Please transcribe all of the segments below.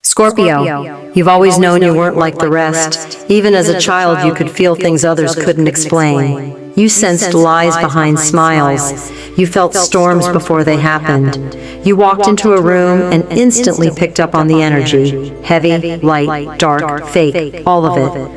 Scorpio, you've always known you weren't like the rest. Even as a child, you could feel things others couldn't explain. You sensed lies behind smiles. You felt storms before they happened. You walked into a room and instantly picked up on the energy. Heavy, light, dark, fake, all of it.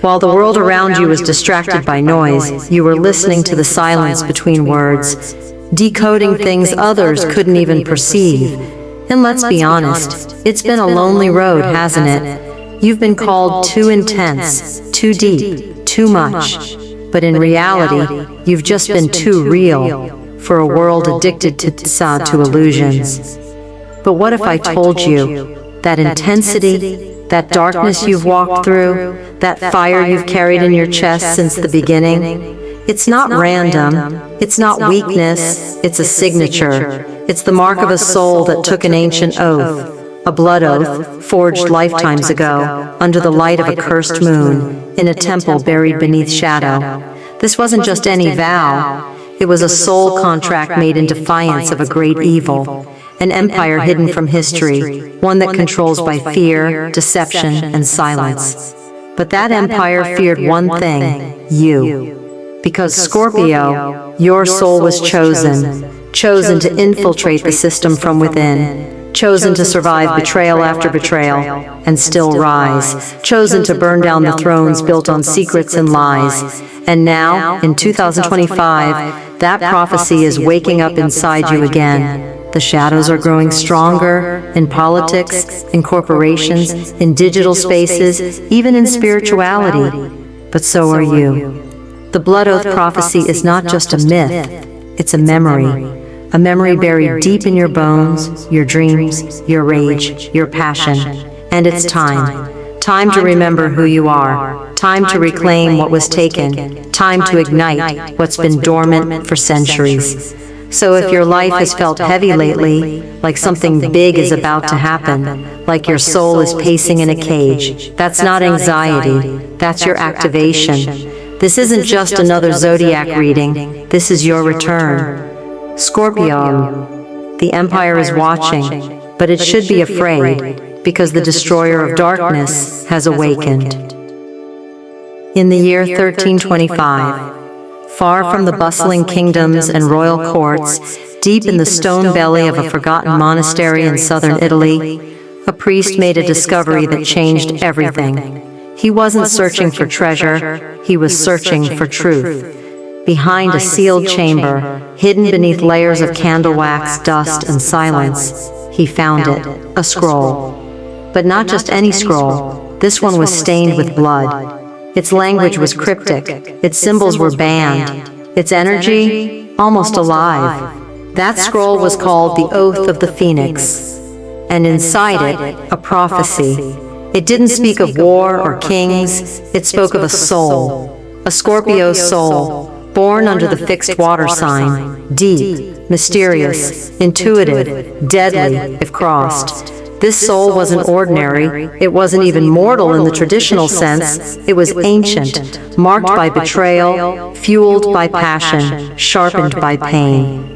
While the world around you was distracted by noise, you were listening to the silence between words, decoding things others couldn't even perceive. And let's be honest, it's been a lonely road, hasn't it? You've been called too intense, too deep, too much. But in reality, you've just been too real for a world addicted to illusions. But what if I told you that intensity, that darkness you've walked through, that fire you've carried in your chest since the beginning, it's not random, it's not weakness, it's a signature. It's the mark of a soul that took an ancient oath, a blood oath, forged lifetimes ago, under the light of a cursed moon, in a temple buried beneath shadow. This wasn't just any vow, it was a soul contract made in defiance of a great evil, an empire hidden from history, one that controls by fear, deception, and silence. But that empire feared one thing, you. Because Scorpio, your soul was chosen to infiltrate the system from within, chosen to survive betrayal after betrayal, and still rise, chosen to burn down the thrones built on secrets and lies. And now, in 2025, that prophecy is waking up inside you again. The shadows are growing stronger in politics, in corporations, in digital spaces, even in spirituality. But so are you. The blood oath prophecy is not just a myth, it's a memory buried deep in your bones, your dreams, your rage, your passion. And it's time to remember who you are, time to reclaim what was taken, time to ignite what's been dormant for centuries. So if your life has felt heavy lately, like something big is about to happen, like your soul is pacing in a cage, that's not anxiety, that's your activation. This isn't just another zodiac reading, this is your return. Scorpio, the Empire is watching, but it should be afraid, because the destroyer of darkness has awakened. In the year 1325, far from the bustling kingdoms and royal courts, deep in the stone belly of a forgotten monastery in southern Italy, a priest made a discovery that changed everything. He wasn't searching for treasure, he was searching for truth. Behind a sealed chamber, hidden beneath layers of candle wax, dust, and silence, he found it, a scroll. But not just any scroll, this one was stained with blood. Its language was cryptic, its symbols were banned, its energy almost alive. That scroll was called the Oath of the Phoenix, and inside it, a prophecy. It didn't speak of war or kings, it spoke of a soul, a Scorpio soul, born under the fixed water sign, deep, mysterious, intuitive, deadly if crossed. This soul wasn't ordinary, it wasn't even mortal in the traditional sense, it was ancient, marked by betrayal, fueled by passion, sharpened by pain.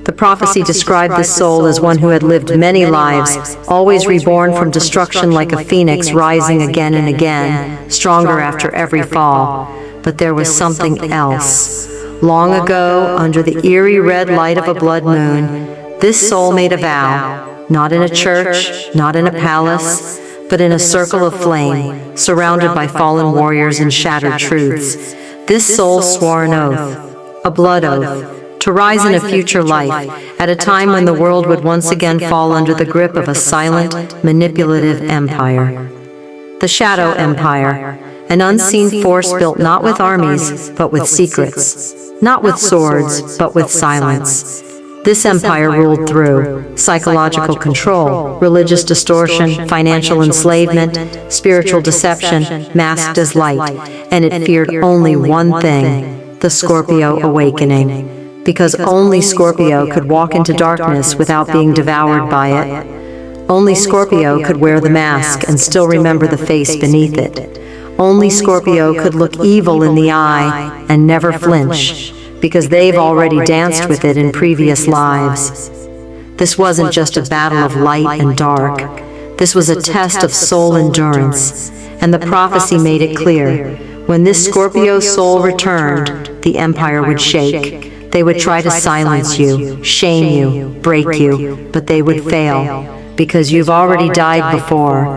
The prophecy described this soul as one who had lived many lives, always reborn from destruction like a phoenix rising again and again, stronger after every fall. But there was something else. Long ago, under the eerie red light of a blood moon, this soul made a vow, not in a church, not in a palace, but in a circle of flame, surrounded by fallen warriors and shattered truths. This soul swore an oath, a blood oath, to rise in a future life, at a time when the world would once again fall under the grip of a silent, manipulative empire. The Shadow Empire, an unseen force built not with armies, but with secrets, not with swords, but with silence. This empire ruled through psychological control, religious distortion, financial enslavement, spiritual deception, masked as light, and it feared only one thing, the Scorpio awakening. Because only Scorpio could walk into darkness without being devoured by it. Only Scorpio could wear the mask and still remember the face beneath it. Only Scorpio could look evil in the eye and never flinch, because they've already danced with it in previous lives. This wasn't just a battle of light and dark. This was a test of soul endurance, and the prophecy made it clear. When this Scorpio soul returned, the empire would shake. They would try to silence you, shame you, break you, but they would fail, because you've already died before,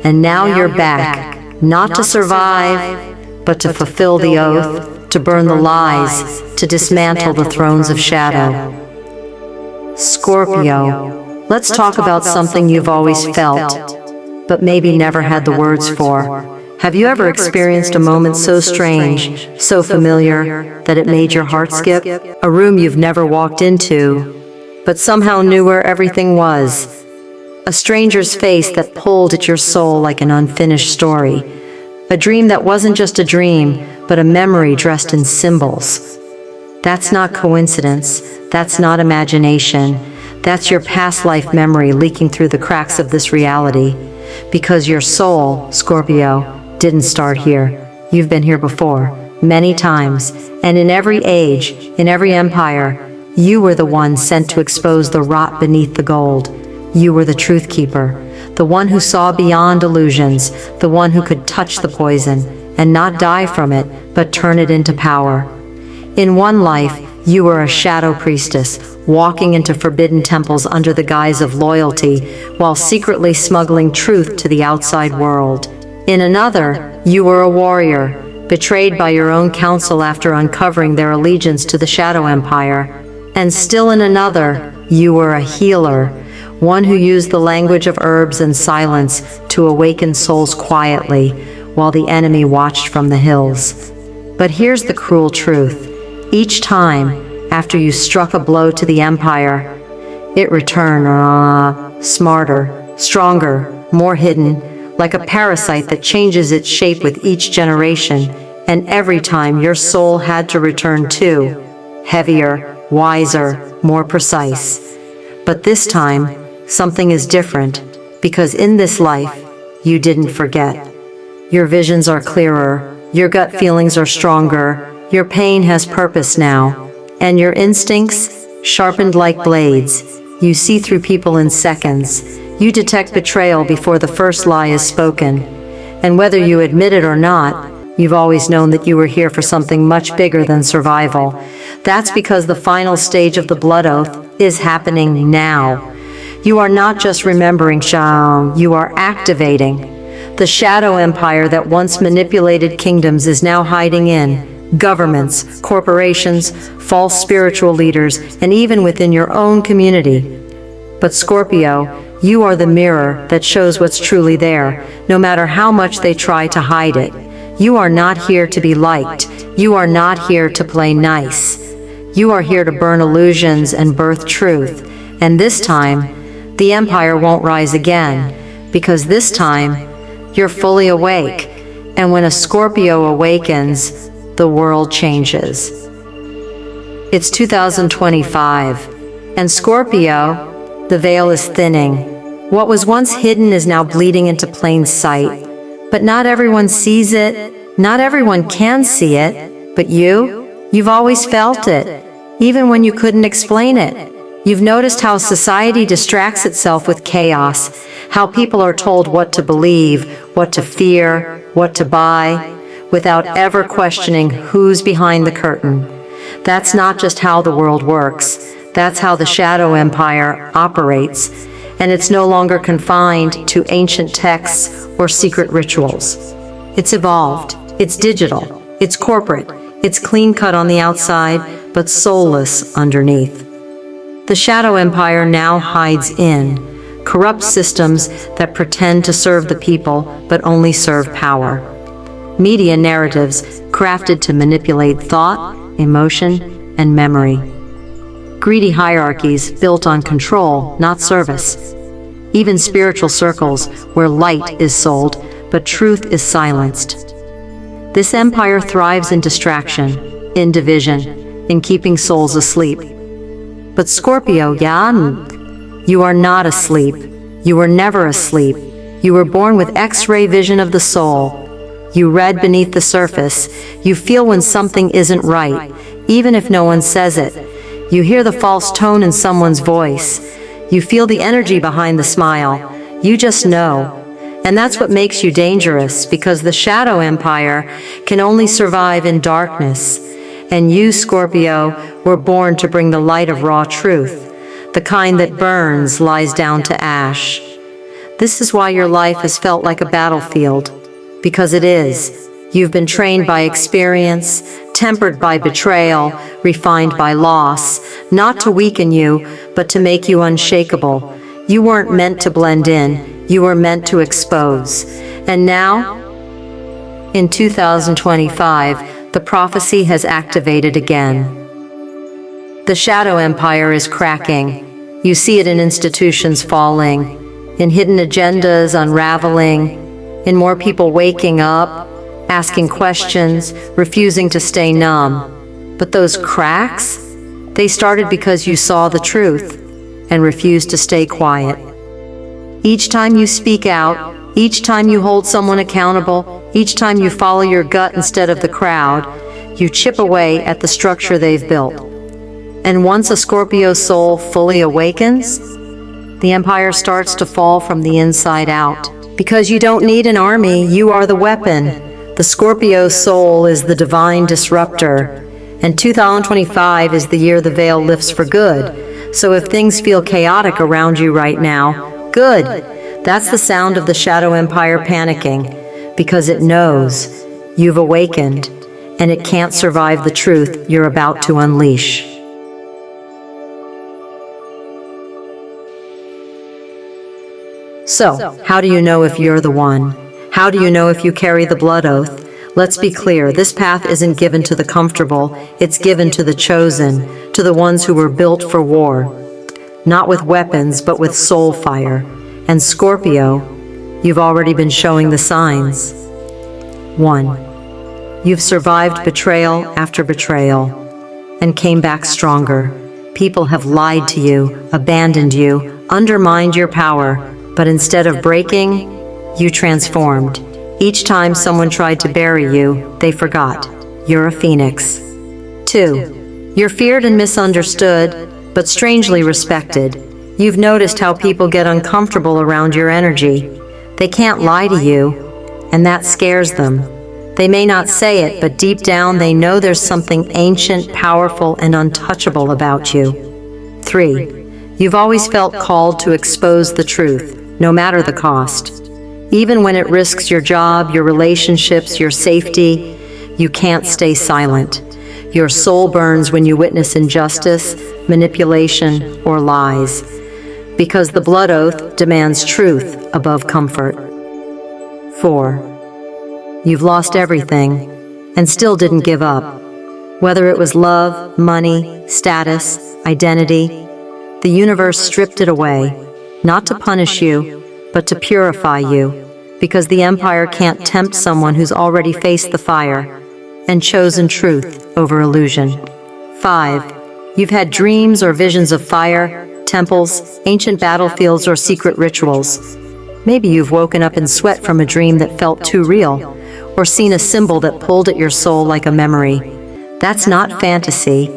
and now you're back, not to survive, but to fulfill the oath, to burn the lies, to dismantle the thrones of shadow. Scorpio, let's talk about something you've always felt, but maybe never had the words for. Have you ever experienced a moment so strange, so familiar, that it made your heart skip? A room you've never walked into, but somehow knew where everything was. A stranger's face that pulled at your soul like an unfinished story. A dream that wasn't just a dream, but a memory dressed in symbols. That's not coincidence. That's not imagination. That's your past life memory leaking through the cracks of this reality. Because your soul, Scorpio, didn't start here. You've been here before, many times, and in every age, in every empire, you were the one sent to expose the rot beneath the gold. You were the truth keeper, the one who saw beyond illusions, the one who could touch the poison and not die from it, but turn it into power. In one life, you were a shadow priestess, walking into forbidden temples under the guise of loyalty, while secretly smuggling truth to the outside world. In another, you were a warrior, betrayed by your own council after uncovering their allegiance to the Shadow Empire. And still in another, you were a healer, one who used the language of herbs and silence to awaken souls quietly, while the enemy watched from the hills. But here's the cruel truth. Each time, after you struck a blow to the Empire, it returned, smarter, stronger, more hidden, like a parasite that changes its shape with each generation, and every time your soul had to return too, heavier, wiser, more precise. But this time, something is different, because in this life, you didn't forget. Your visions are clearer, your gut feelings are stronger, your pain has purpose now, and your instincts, sharpened like blades. You see through people in seconds. You detect betrayal before the first lie is spoken. And whether you admit it or not, you've always known that you were here for something much bigger than survival. That's because the final stage of the blood oath is happening now. You are not just remembering Sham, you are activating. The Shadow Empire that once manipulated kingdoms is now hiding in governments, corporations, false spiritual leaders, and even within your own community. But Scorpio, you are the mirror that shows what's truly there, no matter how much they try to hide it. You are not here to be liked. You are not here to play nice. You are here to burn illusions and birth truth. And this time, the Empire won't rise again, because this time, you're fully awake. And when a Scorpio awakens, the world changes. It's 2025, and Scorpio, the veil is thinning. What was once hidden is now bleeding into plain sight. But not everyone sees it, not everyone can see it, but you've always felt it, even when you couldn't explain it. You've noticed how society distracts itself with chaos, how people are told what to believe, what to fear, what to buy, without ever questioning who's behind the curtain. That's not just how the world works. That's how the Shadow Empire operates, and it's no longer confined to ancient texts or secret rituals. It's evolved, it's digital, it's corporate, it's clean-cut on the outside, but soulless underneath. The Shadow Empire now hides in corrupt systems that pretend to serve the people, but only serve power. Media narratives crafted to manipulate thought, emotion, and memory. Greedy hierarchies built on control, not service. Even spiritual circles where light is sold, but truth is silenced. This empire thrives in distraction, in division, in keeping souls asleep. But Scorpio, you are not asleep. You were never asleep. You were born with X-ray vision of the soul. You read beneath the surface. You feel when something isn't right, even if no one says it. You hear the false tone in someone's voice. You feel the energy behind the smile. You just know. And that's what makes you dangerous, because the Shadow Empire can only survive in darkness. And you, Scorpio, were born to bring the light of raw truth, the kind that burns, lies down to ash. This is why your life has felt like a battlefield, because it is. You've been trained by experience, tempered by betrayal, refined by loss, not to weaken you, but to make you unshakable. You weren't meant to blend in, you were meant to expose. And now, in 2025, the prophecy has activated again. The Shadow Empire is cracking. You see it in institutions falling, in hidden agendas unraveling, in more people waking up, asking questions, refusing to stay numb. But those cracks, they started because you saw the truth and refused to stay quiet. Each time you speak out, each time you hold someone accountable, each time you follow your gut instead of the crowd, you chip away at the structure they've built. And once a Scorpio soul fully awakens, the empire starts to fall from the inside out. Because you don't need an army, you are the weapon. The Scorpio soul is the divine disruptor, and 2025 is the year the veil lifts for good. So if things feel chaotic around you right now, good. That's the sound of the Shadow Empire panicking, because it knows you've awakened, and it can't survive the truth you're about to unleash. So, how do you know if you're the one? How do you know if you carry the blood oath? Let's be clear, this path isn't given to the comfortable, it's given to the chosen, to the ones who were built for war. Not with weapons, but with soul fire. And Scorpio, you've already been showing the signs. 1. You've survived betrayal after betrayal, and came back stronger. People have lied to you, abandoned you, undermined your power, but instead of breaking, you transformed. Each time someone tried to bury you, they forgot. You're a phoenix. 2. You're feared and misunderstood, but strangely respected. You've noticed how people get uncomfortable around your energy. They can't lie to you, and that scares them. They may not say it, but deep down they know there's something ancient, powerful, and untouchable about you. 3. You've always felt called to expose the truth, no matter the cost. Even when it risks your job, your relationships, your safety, you can't stay silent. Your soul burns when you witness injustice, manipulation, or lies, because the blood oath demands truth above comfort. 4. You've lost everything and still didn't give up. Whether it was love, money, status, identity, the universe stripped it away, not to punish you, but to purify you, because the empire can't tempt someone who's already faced the fire and chosen truth over illusion. 5. You've had dreams or visions of fire, temples, ancient battlefields, or secret rituals. Maybe you've woken up in sweat from a dream that felt too real, or seen a symbol that pulled at your soul like a memory. That's not fantasy.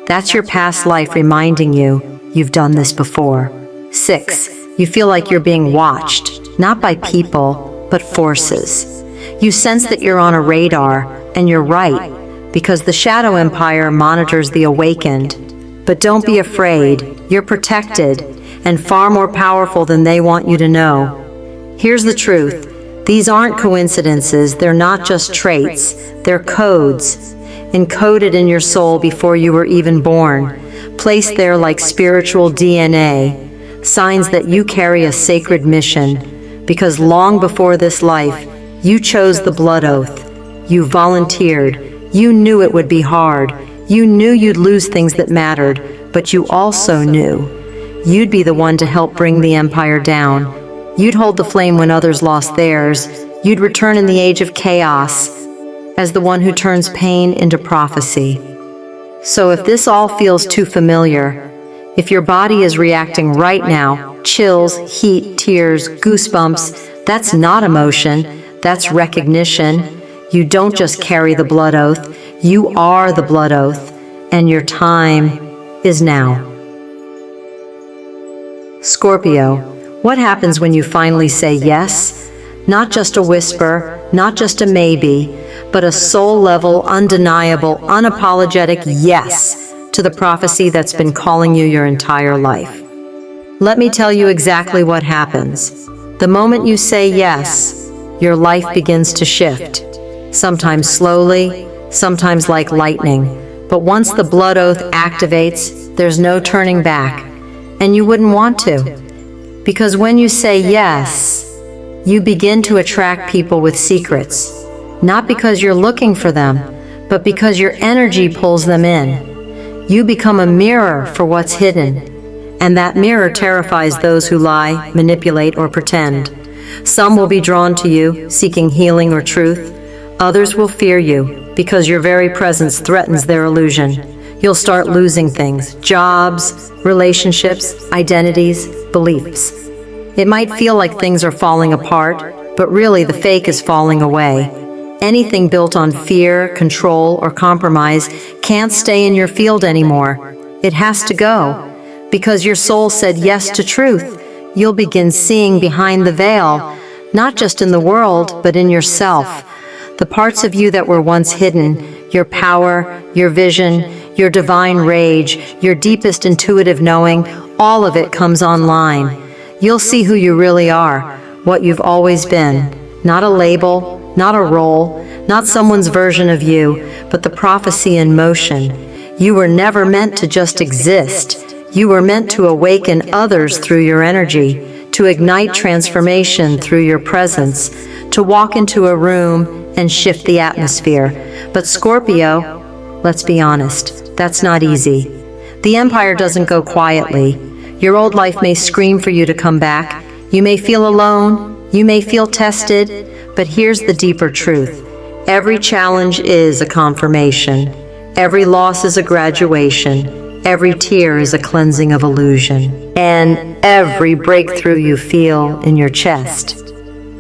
That's your past life reminding you you've done this before. 6. You feel like you're being watched, not by people, but forces. You sense that you're on a radar, and you're right, because the Shadow Empire monitors the awakened. But don't be afraid, you're protected, and far more powerful than they want you to know. Here's the truth, these aren't coincidences, they're not just traits, they're codes, encoded in your soul before you were even born, placed there like spiritual DNA. Signs that you carry a sacred mission, because long before this life, you chose the blood oath. You volunteered. You knew it would be hard. You knew you'd lose things that mattered, but you also knew you'd be the one to help bring the empire down. You'd hold the flame when others lost theirs. You'd return in the age of chaos as the one who turns pain into prophecy. So if this all feels too familiar, if your body is reacting right now, chills, heat, tears, goosebumps, that's not emotion, that's recognition. You don't just carry the blood oath, you are the blood oath, and your time is now. Scorpio, What happens when you finally say yes? Not just a whisper, not just a maybe, but a soul-level, undeniable, unapologetic yes to the prophecy that's been calling you your entire life. Let me tell you exactly what happens. The moment you say yes, your life begins to shift. Sometimes slowly, sometimes like lightning. But once the blood oath activates, there's no turning back. And you wouldn't want to. Because when you say yes, you begin to attract people with secrets. Not because you're looking for them, but because your energy pulls them in. You become a mirror for what's hidden. And that mirror terrifies those who lie, manipulate, or pretend. Some will be drawn to you, seeking healing or truth. Others will fear you, because your very presence threatens their illusion. You'll start losing things: jobs, relationships, identities, beliefs. It might feel like things are falling apart, but really the fake is falling away. Anything built on fear, control, or compromise can't stay in your field anymore. It has to go. Because your soul said yes to truth, you'll begin seeing behind the veil, not just in the world, but in yourself. The parts of you that were once hidden, your power, your vision, your divine rage, your deepest intuitive knowing, all of it comes online. You'll see who you really are, what you've always been. Not a label, not a role, not someone's version of you, but the prophecy in motion. You were never meant to just exist. You were meant to awaken others through your energy, to ignite transformation through your presence, to walk into a room and shift the atmosphere. But Scorpio, let's be honest, that's not easy. The empire doesn't go quietly. Your old life may scream for you to come back. You may feel alone, you may feel tested, but here's the deeper truth. Every challenge is a confirmation. Every loss is a graduation. Every tear is a cleansing of illusion. And every breakthrough you feel in your chest,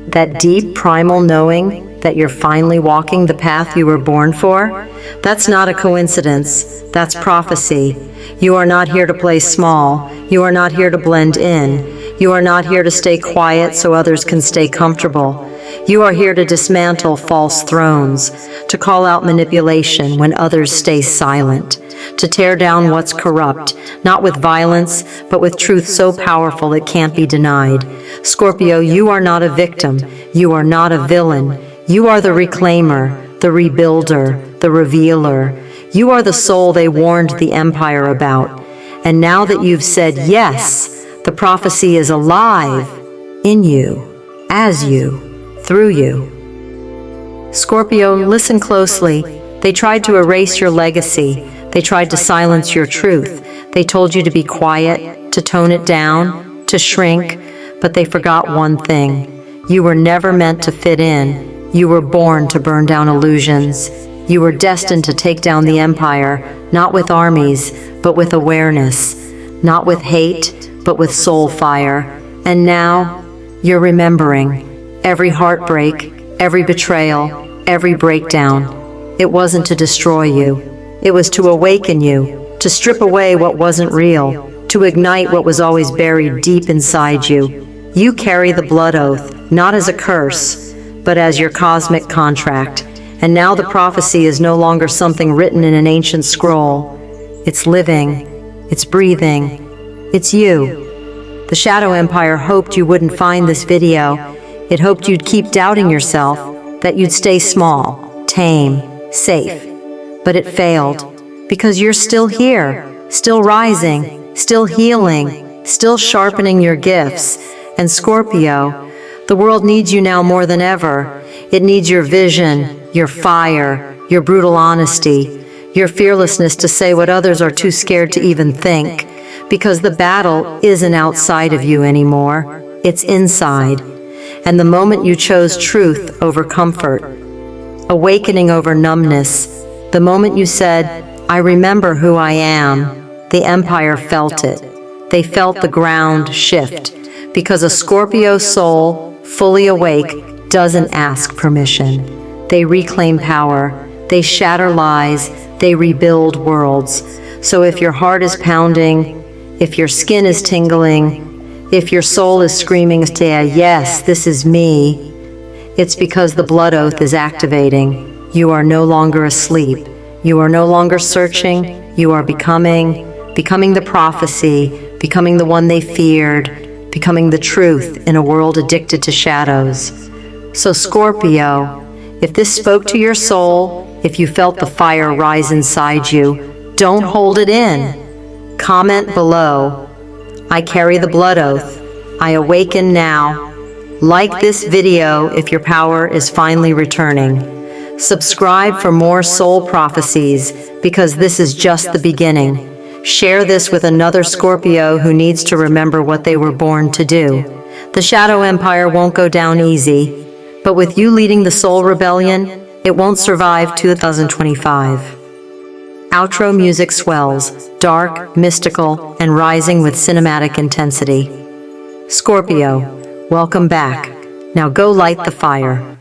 that deep primal knowing that you're finally walking the path you were born for, that's not a coincidence, that's prophecy. You are not here to play small. You are not here to blend in. You are not here to stay quiet so others can stay comfortable. You are here to dismantle false thrones, to call out manipulation when others stay silent, to tear down what's corrupt, not with violence, but with truth so powerful it can't be denied. Scorpio, you are not a victim. You are not a villain. You are the reclaimer, the rebuilder, the revealer. You are the soul they warned the empire about. And now that you've said yes, the prophecy is alive in you, as you, through you. Scorpio, listen closely. They tried to erase your legacy. They tried to silence your truth. They told you to be quiet, to tone it down, to shrink, but they forgot one thing. You were never meant to fit in. You were born to burn down illusions. You were destined to take down the empire, not with armies, but with awareness, not with hate, but with soul fire. And now, you're remembering. Every heartbreak, every betrayal, every breakdown. It wasn't to destroy you. It was to awaken you, to strip away what wasn't real, to ignite what was always buried deep inside you. You carry the blood oath, not as a curse, but as your cosmic contract. And now the prophecy is no longer something written in an ancient scroll. It's living, it's breathing, it's you. The Shadow Empire hoped you wouldn't find this video. It hoped you'd keep doubting yourself, that you'd stay small, tame, safe. But it failed, because you're still here, still rising, still healing, still sharpening your gifts. And Scorpio, the world needs you now more than ever. It needs your vision, your fire, your brutal honesty, your fearlessness to say what others are too scared to even think. Because the battle isn't outside of you anymore, it's inside. And the moment you chose truth over comfort, awakening over numbness, the moment you said, I remember who I am, the empire felt it. They felt the ground shift. Because a Scorpio soul, fully awake, doesn't ask permission. They reclaim power, they shatter lies, they rebuild worlds. So if your heart is pounding, if your skin is tingling, If your soul is screaming, yes, this is me, it's because the blood oath is activating. You are no longer asleep. You are no longer searching. You are becoming the prophecy, becoming the one they feared, becoming the truth in a world addicted to shadows. So Scorpio, if this spoke to your soul, if you felt the fire rise inside you, don't hold it in. Comment below. I carry the blood oath. I awaken now. Like this video if your power is finally returning. Subscribe for more soul prophecies, because this is just the beginning. Share this with another Scorpio who needs to remember what they were born to do. The Shadow Empire won't go down easy, but with you leading the Soul Rebellion, it won't survive 2025. Outro music swells, dark, mystical, and rising with cinematic intensity. Scorpio, welcome back. Now go light the fire.